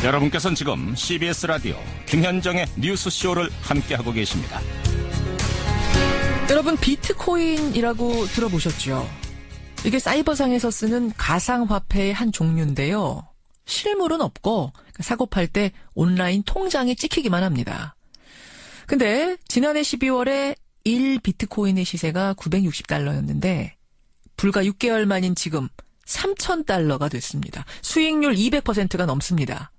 여러분께서는 지금 CBS 라디오 김현정의 뉴스쇼를 함께하고 계십니다. 여러분, 비트코인이라고 들어보셨죠? 이게 사이버상에서 쓰는 가상화폐의 한 종류인데요. 실물은 없고 사고 팔 때 온라인 통장에 찍히기만 합니다. 근데 지난해 12월에 1비트코인의 시세가 $960였는데 불과 6개월 만인 지금 $3,000가 됐습니다. 수익률 200%가 넘습니다.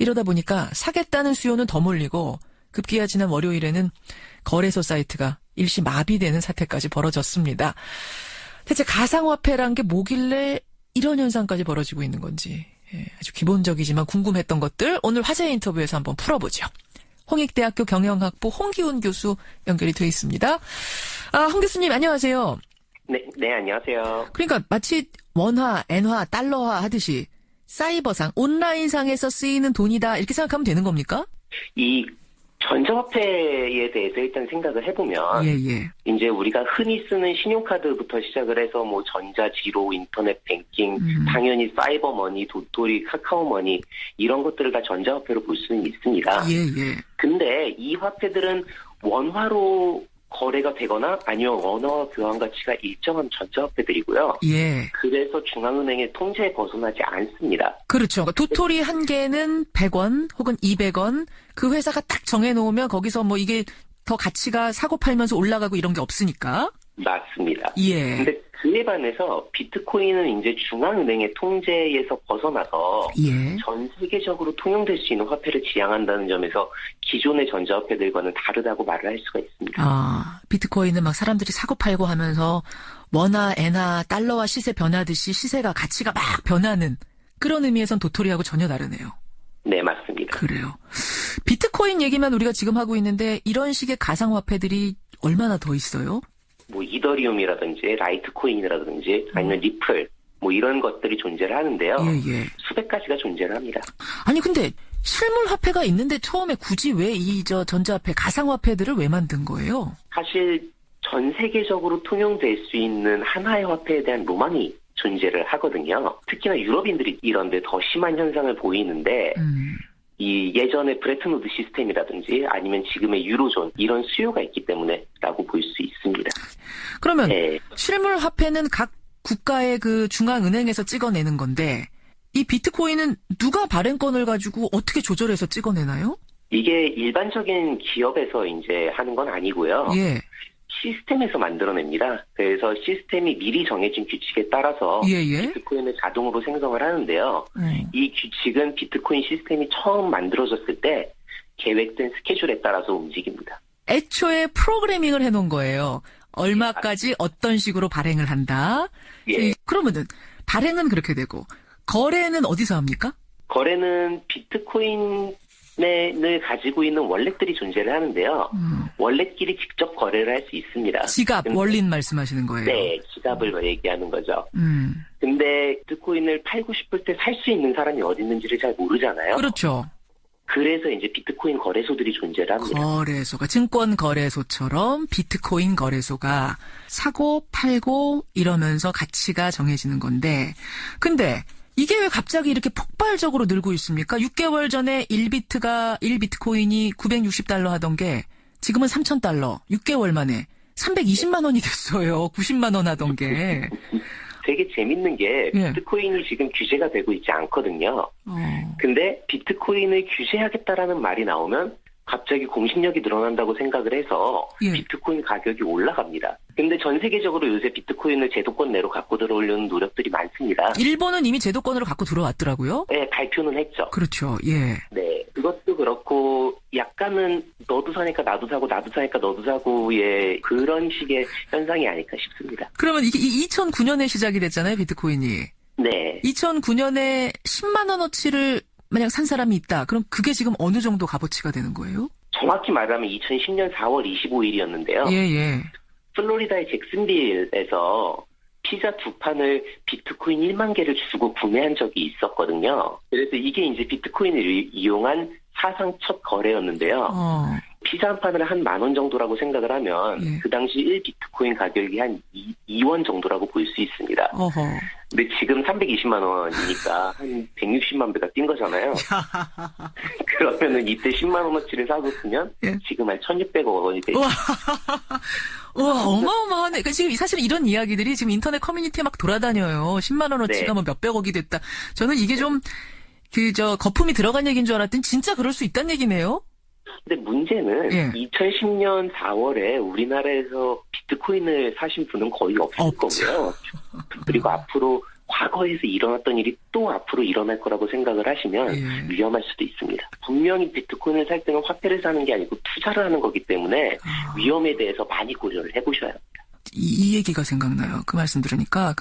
이러다 보니까 사겠다는 수요는 더 몰리고 급기야 지난 월요일에는 거래소 사이트가 일시 마비되는 사태까지 벌어졌습니다. 대체 가상화폐란 게 뭐길래 이런 현상까지 벌어지고 있는 건지 아주 기본적이지만 궁금했던 것들 오늘 화제 인터뷰에서 한번 풀어보죠. 홍익대학교 경영학부 홍기훈 교수 연결이 돼 있습니다. 홍 교수님 안녕하세요. 네, 안녕하세요. 그러니까 마치 원화, 엔화, 달러화 하듯이 사이버상, 온라인상에서 쓰이는 돈이다 이렇게 생각하면 되는 겁니까? 이 전자화폐에 대해서 일단 생각을 해보면 이제 우리가 흔히 쓰는 신용카드부터 시작을 해서 뭐 전자지로, 인터넷 뱅킹, 당연히 사이버머니, 도토리, 카카오머니 이런 것들을 다 전자화폐로 볼 수는 있습니다. 근데 이 화폐들은 원화로 거래가 되거나 아니면 원화와 교환 가치가 일정한 전자화폐들이고요. 그래서 중앙은행의 통제에 벗어나지 않습니다. 그렇죠. 도토리 한 개는 100원 혹은 200원 그 회사가 딱 정해놓으면 거기서 뭐 이게 더 가치가 사고 팔면서 올라가고 이런 게 없으니까. 맞습니다. 근데 그에 반해서 비트코인은 이제 중앙은행의 통제에서 벗어나서 전 세계적으로 통용될 수 있는 화폐를 지향한다는 점에서 기존의 전자화폐들과는 다르다고 말을 할 수가 있습니다. 비트코인은 막 사람들이 사고 팔고 하면서 원화, 엔화, 달러와 시세 변하듯이 시세가 가치가 막 변하는 그런 의미에선 도토리하고 전혀 다르네요. 네, 맞습니다. 그래요. 비트코인 얘기만 우리가 지금 하고 있는데 이런 식의 가상화폐들이 얼마나 더 있어요? 뭐 이더리움이라든지 라이트코인이라든지 아니면 리플 뭐 이런 것들이 존재를 하는데요. 수백 가지가 존재를 합니다. 아니 근데 실물 화폐가 있는데 처음에 굳이 왜 이 전자화폐 가상화폐들을 왜 만든 거예요? 사실 전 세계적으로 통용될 수 있는 하나의 화폐에 대한 로망이 존재를 하거든요. 특히나 유럽인들이 이런데 더 심한 현상을 보이는데 이 예전의 브레튼 우드 시스템이라든지 아니면 지금의 유로존 이런 수요가 있기 때문에라고 볼 수 있습니다. 그러면 실물 화폐는 각 국가의 그 중앙은행에서 찍어내는 건데 이 비트코인은 누가 발행권을 가지고 어떻게 조절해서 찍어내나요? 이게 일반적인 기업에서 이제 하는 건 아니고요. 시스템에서 만들어냅니다. 그래서 시스템이 미리 정해진 규칙에 따라서 비트코인을 자동으로 생성을 하는데요. 이 규칙은 비트코인 시스템이 처음 만들어졌을 때 계획된 스케줄에 따라서 움직입니다. 애초에 프로그래밍을 해놓은 거예요. 얼마까지 어떤 식으로 발행을 한다. 그러면은 발행은 그렇게 되고 거래는 어디서 합니까? 거래는 비트코인 을 가지고 있는 월렛들이 존재를 하는데요. 월렛끼리 직접 거래를 할 수 있습니다. 지갑, 월릿 말씀하시는 거예요? 네, 지갑을 얘기하는 거죠. 근데 비트코인을 팔고 싶을 때 살 수 있는 사람이 어디 있는지를 잘 모르잖아요. 그렇죠. 그래서 이제 비트코인 거래소들이 존재를 합니다. 거래소가, 증권 거래소처럼 비트코인 거래소가 사고 팔고 이러면서 가치가 정해지는 건데, 근데 이게 왜 갑자기 이렇게 폭발적으로 늘고 있습니까? 6개월 전에 1비트코인이 $960 하던 게 지금은 $3,000. 6개월 만에 320만 원이 됐어요. 90만 원 하던 게. 되게 재밌는 게 비트코인이 지금 규제가 되고 있지 않거든요. 근데 비트코인을 규제하겠다라는 말이 나오면 갑자기 공신력이 늘어난다고 생각을 해서 비트코인 가격이 올라갑니다. 근데 전 세계적으로 요새 비트코인을 제도권 내로 갖고 들어오려는 노력들이 많습니다. 일본은 이미 제도권으로 갖고 들어왔더라고요. 네, 발표는 했죠. 그렇죠. 네, 그것도 그렇고 약간은 너도 사니까 나도 사고 나도 사니까 너도 사고의 그런 식의 현상이 아닐까 싶습니다. 그러면 이게 2009년에 시작이 됐잖아요, 비트코인이. 네. 2009년에 10만 원어치를 만약 산 사람이 있다. 그럼 그게 지금 어느 정도 값어치가 되는 거예요? 정확히 말하면 2010년 4월 25일이었는데요. 플로리다의 잭슨빌에서 피자 2판을 비트코인 1만 개를 주고 구매한 적이 있었거든요. 그래서 이게 이제 비트코인을 이용한 사상 첫 거래였는데요. 피자 한 판을 한 10,000원 정도라고 생각을 하면 그 당시 1비트코인 가격이 한 2원 정도라고 볼 수 있습니다. 근데 지금 320만 원이니까 한 160만 배가 뛴 거잖아요. 그러면은 이때 10만 원어치를 사뒀으면 예. 지금 한 1,600억 원이 되죠. 와, 어마어마하네. 그러니까 지금 사실 이런 이야기들이 지금 인터넷 커뮤니티에 막 돌아다녀요. 10만 원어치가 네. 뭐 몇백억이 됐다. 저는 이게 좀 거품이 들어간 얘기인 줄 알았더니 진짜 그럴 수 있다는 얘기네요. 근데 문제는 예. 2010년 4월에 우리나라에서 비트코인을 사신 분은 거의 없을 거고요. 그리고 앞으로 과거에서 일어났던 일이 또 앞으로 일어날 거라고 생각을 하시면 예. 위험할 수도 있습니다. 분명히 비트코인을 살 때는 화폐를 사는 게 아니고 투자를 하는 거기 때문에 위험에 대해서 많이 고려를 해보셔야 합니다. 이 얘기가 생각나요. 그 말씀 들으니까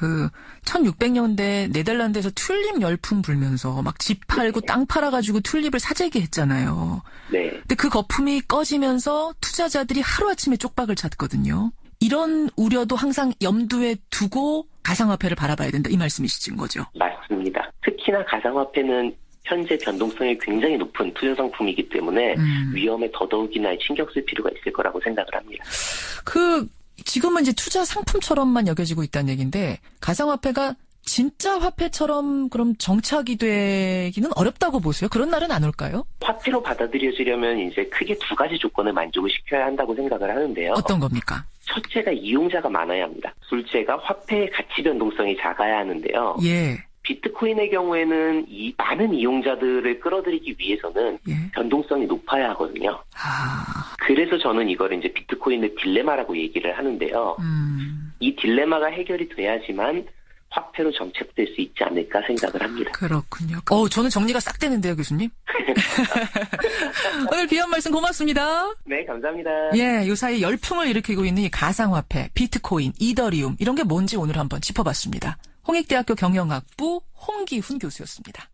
1600년대 네덜란드에서 튤립 열풍 불면서 막 집 팔고 땅 팔아가지고 튤립을 사재기 했잖아요. 네. 근데 그 거품이 꺼지면서 투자자들이 하루아침에 쪽박을 찼거든요. 이런 우려도 항상 염두에 두고 가상화폐를 바라봐야 된다. 이 말씀이신 거죠? 맞습니다. 특히나 가상화폐는 현재 변동성이 굉장히 높은 투자 상품이기 때문에 위험에 더더욱이나 신경 쓸 필요가 있을 거라고 생각을 합니다. 지금은 이제 투자 상품처럼만 여겨지고 있다는 얘기인데 가상화폐가 진짜 화폐처럼 그럼 정착이 되기는 어렵다고 보세요? 그런 날은 안 올까요? 화폐로 받아들여지려면 이제 크게 두 가지 조건을 만족을 시켜야 한다고 생각을 하는데요. 어떤 겁니까? 첫째가 이용자가 많아야 합니다. 둘째가 화폐의 가치 변동성이 작아야 하는데요. 예. 비트코인의 경우에는 이 많은 이용자들을 끌어들이기 위해서는 예. 변동성이 높아야 하거든요. 그래서 저는 이걸 이제 비트코인의 딜레마라고 얘기를 하는데요. 이 딜레마가 해결이 돼야지만 화폐로 정착될 수 있지 않을까 생각을 합니다. 그렇군요. 저는 정리가 싹 되는데요, 교수님. 오늘 귀한 말씀 고맙습니다. 네, 감사합니다. 예, 요 사이 열풍을 일으키고 있는 이 가상화폐, 비트코인, 이더리움 이런 게 뭔지 오늘 한번 짚어봤습니다. 홍익대학교 경영학부 홍기훈 교수였습니다.